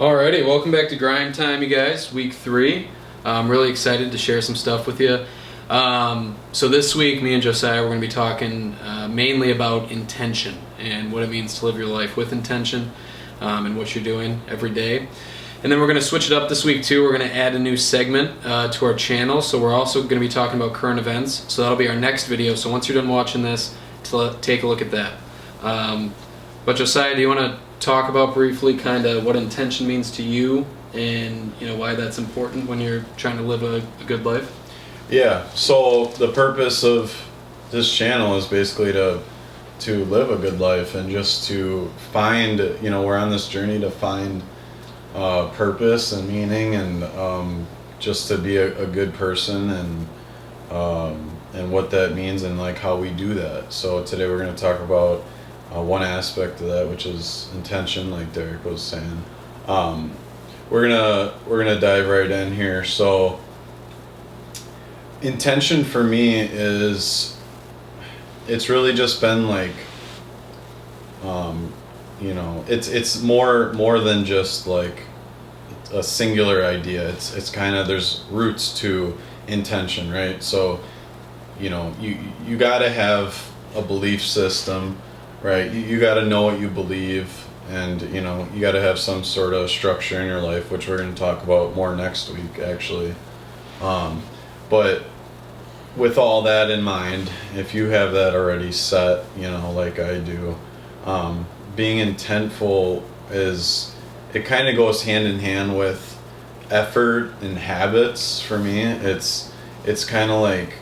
Alrighty, welcome back to Grind Time, you guys. Week 3. I'm really excited to share some stuff with you. So this week, me and Josiah, we're going to be talking mainly about intention and what it means to live your life with intention and what you're doing every day. And then we're going to switch it up this week too. We're going to add a new segment to our channel. So we're also going to be talking about current events. So that'll be our next video. So once you're done watching this, take a look at that. But Josiah, do you want to talk about briefly kind of what intention means to you and why that's important when you're trying to live a good life? Yeah, so the purpose of this channel is basically to live a good life and just to find, we're on this journey to find purpose and meaning and just to be a good person and what that means and like how we do that. So today we're going to talk about one aspect of that, which is intention, like Derek was saying. We're gonna dive right in here. So intention for me is, it's really just been like, it's more than just like a singular idea. It's kind of, there's roots to intention, right? So you gotta have a belief system, right? You got to know what you believe, and you got to have some sort of structure in your life, which we're going to talk about more next week, actually. But with all that in mind, if you have that already set, like I do, being intentful it kind of goes hand in hand with effort and habits. For me, it's kind of like,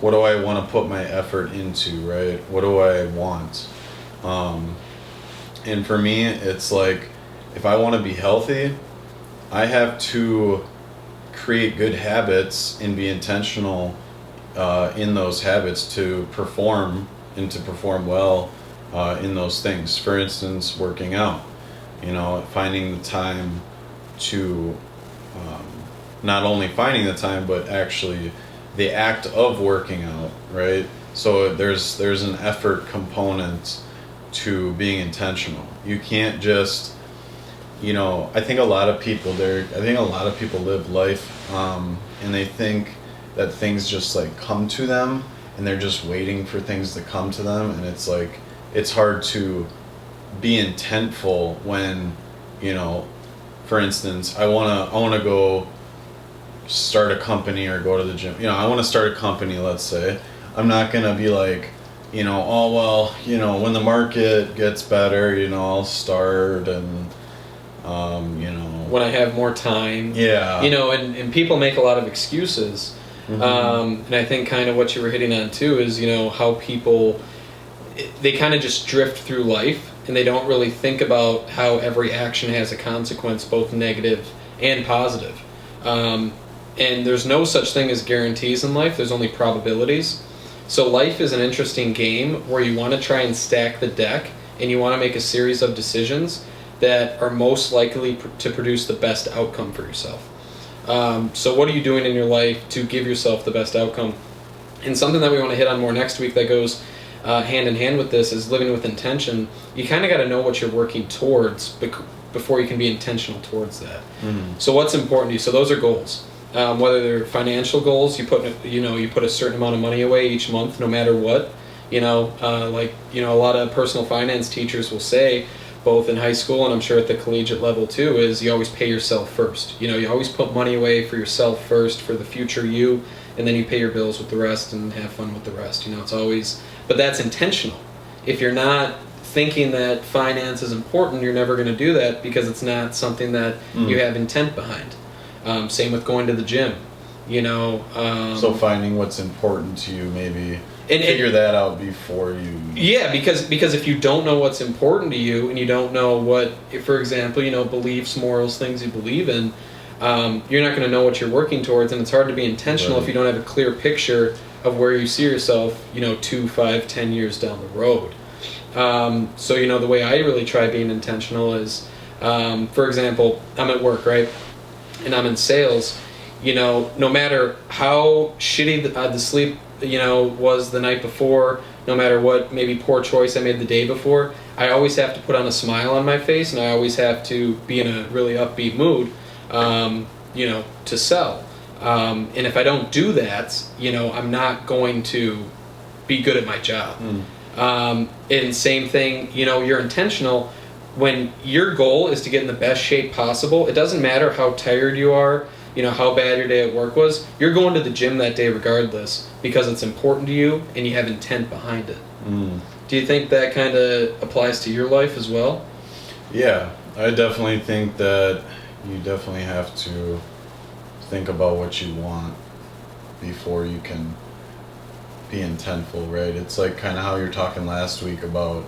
what do I want to put my effort into, right? What do I want? And for me, it's like, if I want to be healthy, I have to create good habits and be intentional in those habits to perform and to perform well in those things. For instance, working out, finding the time to, not only finding the time, but actually the act of working out, right? So there's an effort component to being intentional. You can't just, I think a lot of people live life and they think that things just like come to them and they're just waiting for things to come to them, and it's like, it's hard to be intentful when, for instance, I want to go start a company or go to the gym. I want to start a company, let's say. I'm not going to be like, when the market gets better, I'll start and, when I have more time. Yeah. And people make a lot of excuses. Mm-hmm. And I think kind of what you were hitting on too is, how people, they kind of just drift through life and they don't really think about how every action has a consequence, both negative and positive. And there's no such thing as guarantees in life. There's only probabilities. So life is an interesting game where you want to try and stack the deck and you want to make a series of decisions that are most likely to produce the best outcome for yourself. So what are you doing in your life to give yourself the best outcome? And something that we want to hit on more next week that goes hand in hand with this is living with intention. You kind of got to know what you're working towards before you can be intentional towards that. Mm-hmm. So what's important to you? So those are goals. Whether they're financial goals, you put a certain amount of money away each month, no matter what. A lot of personal finance teachers will say, both in high school and I'm sure at the collegiate level too, is you always pay yourself first. You always put money away for yourself first, for the future you, and then you pay your bills with the rest and have fun with the rest. It's always, but that's intentional. If you're not thinking that finance is important, you're never going to do that because it's not something that you have intent behind. Same with going to the gym, so finding what's important to you, maybe figure that out before you. Yeah, because if you don't know what's important to you and you don't know what, for example, beliefs, morals, things you believe in, you're not going to know what you're working towards, and it's hard to be intentional if you don't have a clear picture of where you see yourself, 2, 5, 10 years down the road. So the way I really try being intentional is, for example, I'm at work, right? And I'm in sales, no matter how shitty the sleep, was the night before, no matter what maybe poor choice I made the day before, I always have to put on a smile on my face, and I always have to be in a really upbeat mood, to sell. And if I don't do that, I'm not going to be good at my job. And same thing, you're intentional. When your goal is to get in the best shape possible, it doesn't matter how tired you are, how bad your day at work was, you're going to the gym that day regardless because it's important to you and you have intent behind it. Do you think that kind of applies to your life as well? Yeah, I definitely think that you definitely have to think about what you want before you can be intentful, right? It's like kind of how you're talking last week about,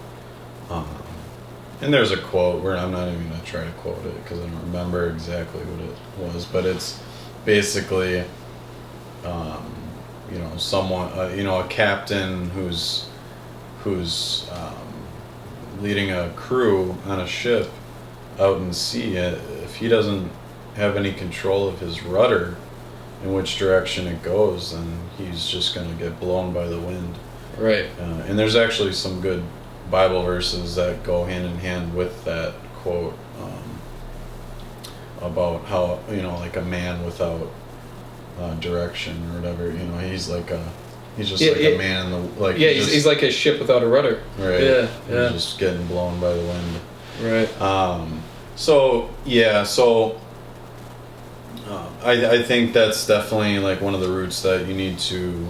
and there's a quote where I'm not even going to try to quote it because I don't remember exactly what it was, but it's basically, someone, a captain who's leading a crew on a ship out in sea. If he doesn't have any control of his rudder, in which direction it goes, then he's just going to get blown by the wind. Right. And there's actually some good Bible verses that go hand in hand with that quote, about how, like a man without direction or whatever, he's like he's just a man in the, like, he's like a ship without a rudder. Right. Yeah. He's just getting blown by the wind. Right. I think that's definitely like one of the roots that you need to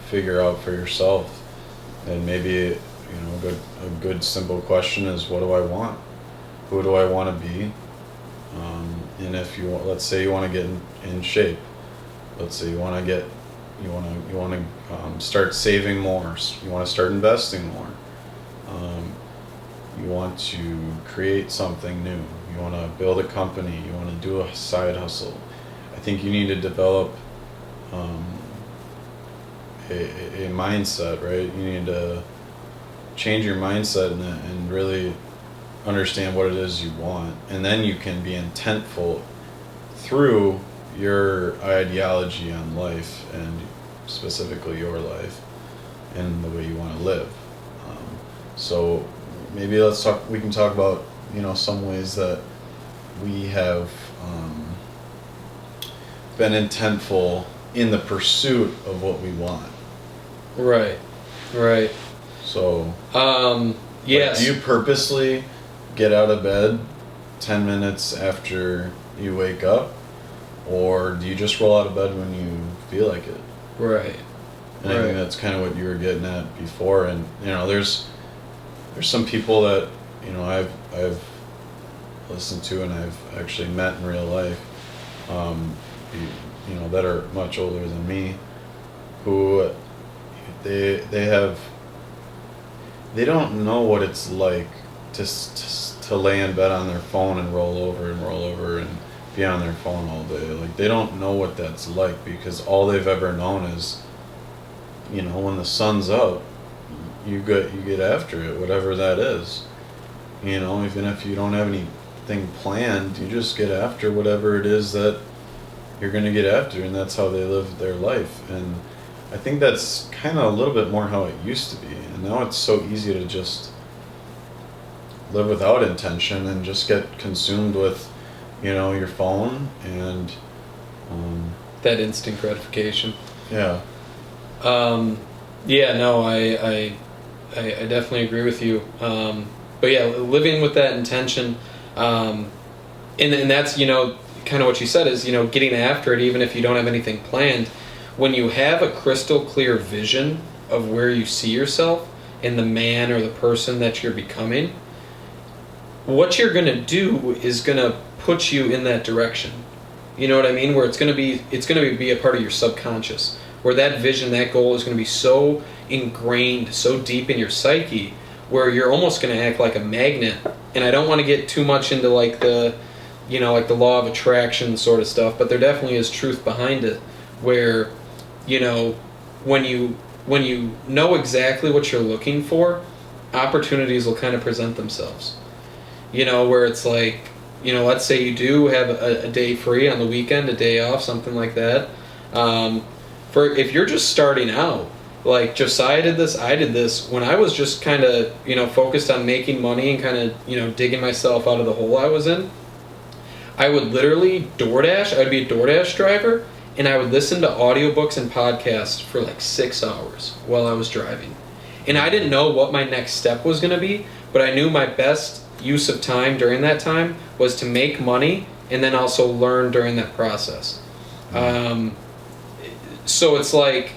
figure out for yourself. And maybe, a good simple question is, what do I want? Who do I want to be? And if you want, let's say you want to get in shape. Let's say you want to start saving more. You want to start investing more. You want to create something new. You want to build a company. You want to do a side hustle. I think you need to develop a mindset, right? You need to change your mindset and really understand what it is you want. And then you can be intentful through your ideology on life, and specifically your life and the way you want to live. So maybe we can talk about, some ways that we have been intentful in the pursuit of what we want. Right. So, yes. Do you purposely get out of bed 10 minutes after you wake up, or do you just roll out of bed when you feel like it? Right. And I think that's kind of what you were getting at before. And there's some people that I've listened to and I've actually met in real life, that are much older than me, who they don't know what it's like to lay in bed on their phone and roll over and be on their phone all day. Like, they don't know what that's like, because all they've ever known is, when the sun's up, you get after it, whatever that is. Even if you don't have anything planned, you just get after whatever it is that you're going to get after, and that's how they live their life. And I think that's kind of a little bit more how it used to be, and now it's so easy to just live without intention and just get consumed with, your phone and that instant gratification. Yeah. I definitely agree with you. But yeah, living with that intention, and that's, kind of what you said is, getting after it even if you don't have anything planned. When you have a crystal clear vision of where you see yourself and the man or the person that you're becoming, what you're going to do is going to put you in that direction. You know what I mean? Where it's going to be a part of your subconscious, where that vision, that goal is going to be so ingrained, so deep in your psyche, where you're almost going to act like a magnet. And I don't want to get too much into like the law of attraction sort of stuff, but there definitely is truth behind it, where, when you know exactly what you're looking for, opportunities will kind of present themselves. Where it's like, let's say you do have a day free on the weekend, a day off, something like that. If you're just starting out like Josiah did this, I did this when I was just kind of, focused on making money and kind of, digging myself out of the hole I was in. I would literally DoorDash. I'd be a DoorDash driver, and I would listen to audiobooks and podcasts for like 6 hours while I was driving. And I didn't know what my next step was going to be, but I knew my best use of time during that time was to make money and then also learn during that process. So it's like,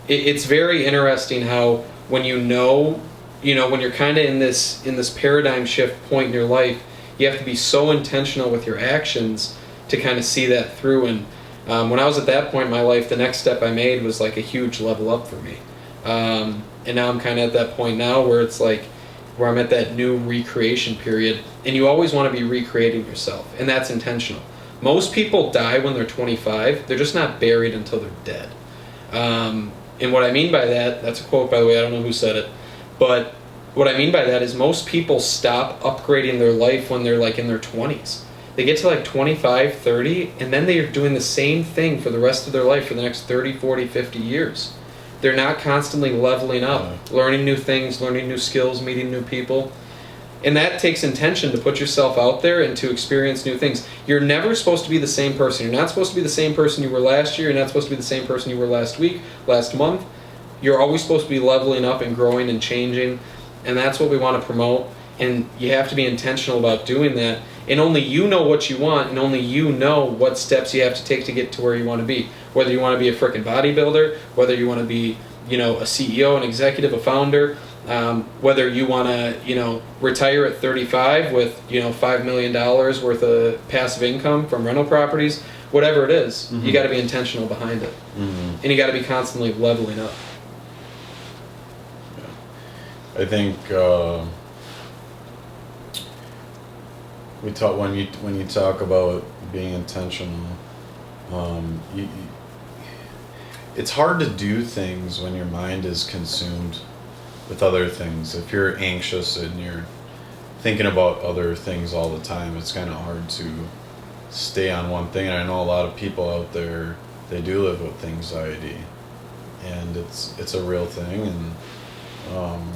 it's very interesting how when when you're kind of in this paradigm shift point in your life, you have to be so intentional with your actions to kind of see that through. And when I was at that point in my life, the next step I made was like a huge level up for me. And now I'm kind of at that point now where it's like, where I'm at that new recreation period. And you always want to be recreating yourself. And that's intentional. Most people die when they're 25. They're just not buried until they're dead. And what I mean by that, that's a quote, by the way, I don't know who said it. But what I mean by that is most people stop upgrading their life when they're like in their 20s. They get to like 25, 30, and then they are doing the same thing for the rest of their life for the next 30, 40, 50 years. They're not constantly leveling up, learning new things, learning new skills, meeting new people. And that takes intention to put yourself out there and to experience new things. You're never supposed to be the same person. You're not supposed to be the same person you were last year. You're not supposed to be the same person you were last week, last month. You're always supposed to be leveling up and growing and changing. And that's what we want to promote. And you have to be intentional about doing that. And only you know what you want, and only you know what steps you have to take to get to where you want to be. Whether you want to be a frickin' bodybuilder, whether you want to be, a CEO, an executive, a founder, whether you want to, retire at 35 with, $5 million worth of passive income from rental properties, whatever it is, you got to be intentional behind it. And you got to be constantly leveling up. Yeah. I think we talk when you talk about being intentional, it's hard to do things when your mind is consumed with other things. If you're anxious and you're thinking about other things all the time, it's kind of hard to stay on one thing. And I know a lot of people out there, they do live with anxiety, and it's a real thing. And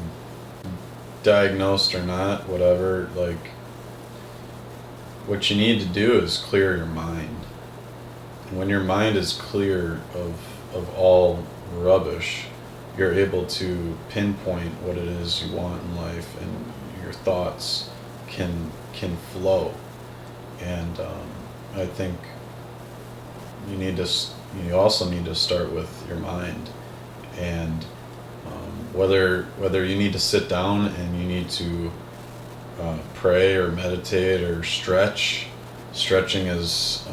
diagnosed or not, whatever, like, what you need to do is clear your mind. And when your mind is clear of all rubbish, you're able to pinpoint what it is you want in life, and your thoughts can flow. And I think you also need to start with your mind. And whether you need to sit down and you need to pray or meditate or stretch. Stretching is,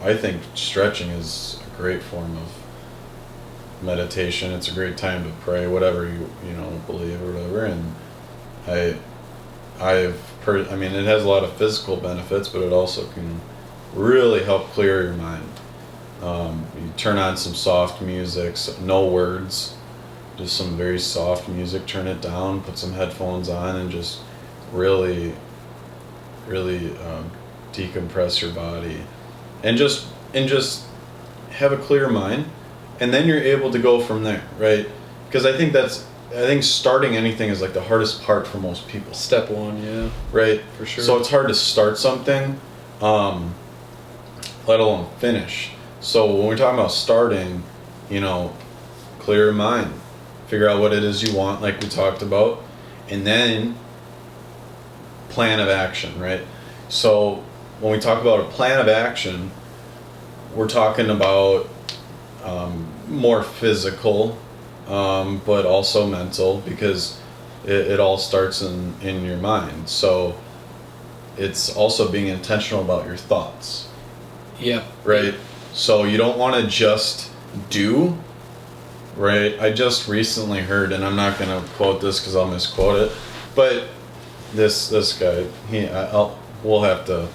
I think stretching is a great form of meditation. It's a great time to pray, whatever you believe or whatever. And it has a lot of physical benefits, but it also can really help clear your mind. You turn on some soft music, no words, just some very soft music. Turn it down, put some headphones on, and just really decompress your body, and just have a clear mind, and then you're able to go from there, right? Because I think starting anything is like the hardest part for most people. Step one, yeah. Right? For sure. So it's hard to start something, let alone finish. So when we're talking about starting, clear your mind, figure out what it is you want, like we talked about, and then plan of action, right? So when we talk about a plan of action, we're talking about more physical, but also mental, because it all starts in your mind. So it's also being intentional about your thoughts. Yeah. Right? So you don't want to just do, right? I just recently heard, and I'm not going to quote this because I'll misquote it, but this guy, we'll have to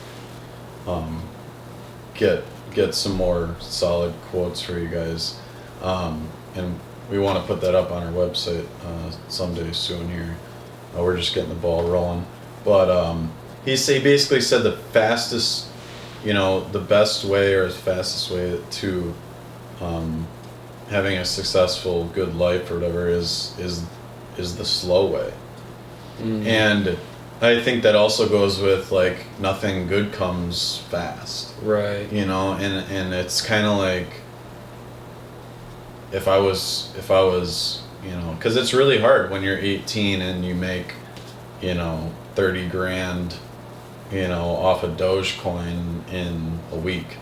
get some more solid quotes for you guys, and we want to put that up on our website someday soon here. We're just getting the ball rolling, but he basically said the fastest, the best way or the fastest way to having a successful, good life or whatever is the slow way. And I think that also goes with like nothing good comes fast. Right. You know, and it's kind of like if I was, you know, because it's really hard when you're 18 and you make, you know, 30 grand, you know, off of Dogecoin in a week.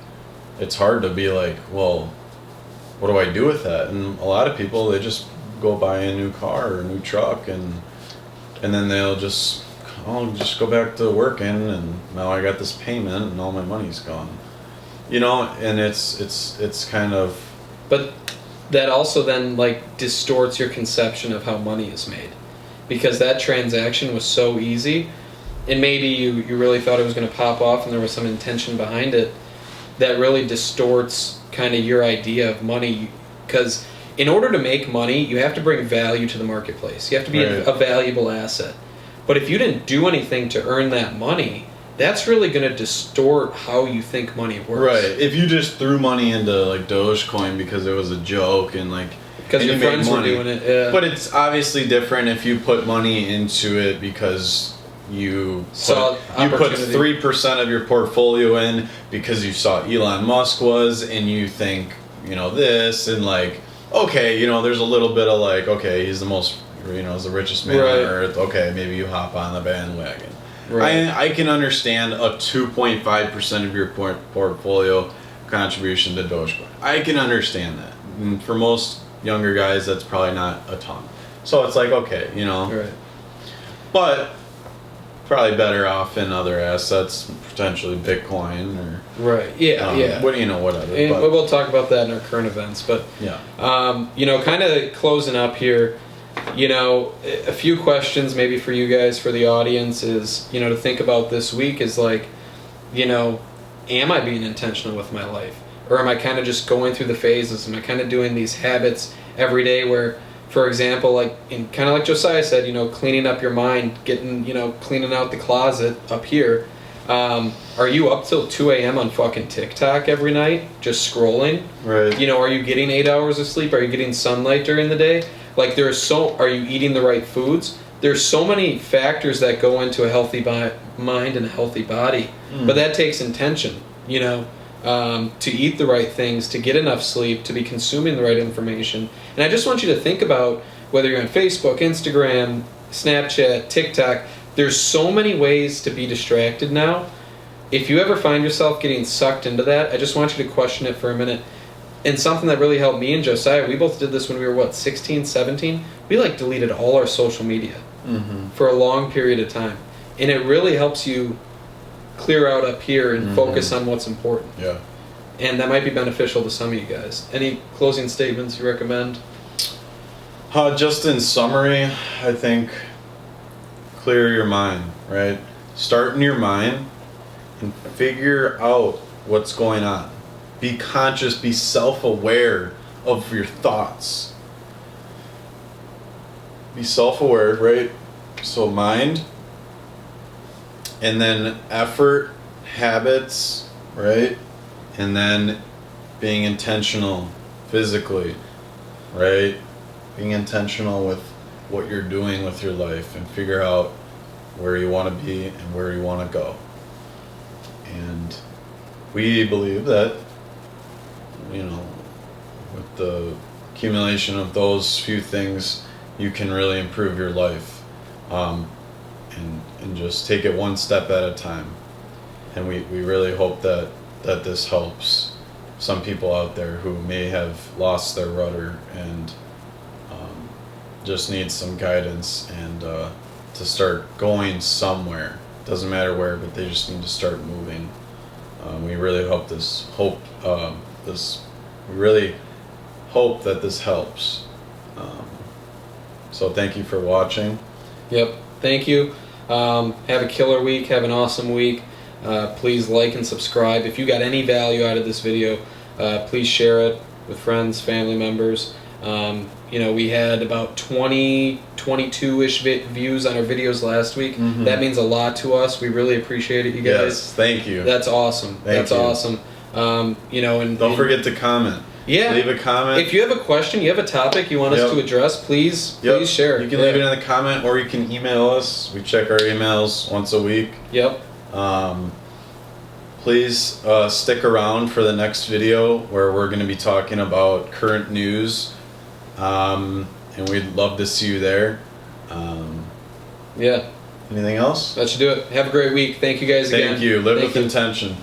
It's hard to be like, well, what do I do with that? And a lot of people, they just go buy a new car or a new truck, and then they'll just, I'll just go back to working, and now I got this payment and all my money's gone. You know, and it's kind of. But that also then like distorts your conception of how money is made, because that transaction was so easy, and maybe you really thought it was going to pop off and there was some intention behind it. That really distorts kind of your idea of money, because in order to make money, you have to bring value to the marketplace. You have to be a valuable asset. But if you didn't do anything to earn that money, that's really going to distort how you think money works. Right. If you just threw money into like Dogecoin because it was a joke and like because your friends were doing it. Yeah. But it's obviously different if you put money into it because you put 3% of your portfolio in because you saw Elon Musk was, and you think, you know, this, and like, okay, you know, there's a little bit of like, okay, he's the most, you know, he's the richest man on earth. Okay, maybe you hop on the bandwagon. Right. I can understand a 2.5% of your portfolio contribution to Dogecoin. I can understand that. And for most younger guys, that's probably not a ton. So it's like, okay, you know. Right. But probably better off in other assets, potentially Bitcoin or. Right. Yeah. Yeah. What, you know, whatever. And we'll talk about that in our current events, but yeah. You know, kind of closing up here. You know, a few questions maybe for you guys, for the audience, is, you know, to think about this week is like, you know, am I being intentional with my life? Or am I kind of just going through the phases? Am I kind of doing these habits every day where, for example, like, kind of like Josiah said, you know, cleaning up your mind, getting, you know, cleaning out the closet up here. Are you up till 2 a.m. on fucking TikTok every night, just scrolling? Right. You know, are you getting 8 hours of sleep? Are you getting sunlight during the day? Like, are you eating the right foods? There's so many factors that go into a healthy mind and a healthy body. But that takes intention, you know, to eat the right things, to get enough sleep, to be consuming the right information. And I just want you to think about whether you're on Facebook, Instagram, Snapchat, TikTok, there's so many ways to be distracted now. If you ever find yourself getting sucked into that, I just want you to question it for a minute. And something that really helped me and Josiah, we both did this when we were, 16, 17? We, like, deleted all our social media for a long period of time. And it really helps you clear out up here and focus on what's important. Yeah. And that might be beneficial to some of you guys. Any closing statements you recommend? Just in summary, I think clear your mind, right? Start in your mind and figure out what's going on. Be conscious, be self-aware of your thoughts. Be self-aware, right? So mind, and then effort, habits, right? And then being intentional physically, right? Being intentional with what you're doing with your life, and figure out where you want to be and where you want to go. And we believe that, you know, with the accumulation of those few things, you can really improve your life, and just take it one step at a time. And we really hope that this helps some people out there who may have lost their rudder and just need some guidance and to start going somewhere. Doesn't matter where, but they just need to start moving. We really hope we really hope that this helps. So thank you for watching. Yep. Thank you. Have a killer week. Have an awesome week. Please like and subscribe. If you got any value out of this video, please share it with friends, family members. You know, we had about 22-ish views on our videos last week. That means a lot to us. We really appreciate it, you guys. Yes, thank you. That's awesome. That's awesome. You know, and don't forget to comment. Yeah. Leave a comment. If you have a question, you have a topic you want us to address, please share. You can leave it in the comment, or you can email us. We check our emails once a week. Yep. Please stick around for the next video where we're going to be talking about current news, and we'd love to see you there. Yeah. Anything else? That should do it. Have a great week. Thank you guys again. Thank you. Live with intention.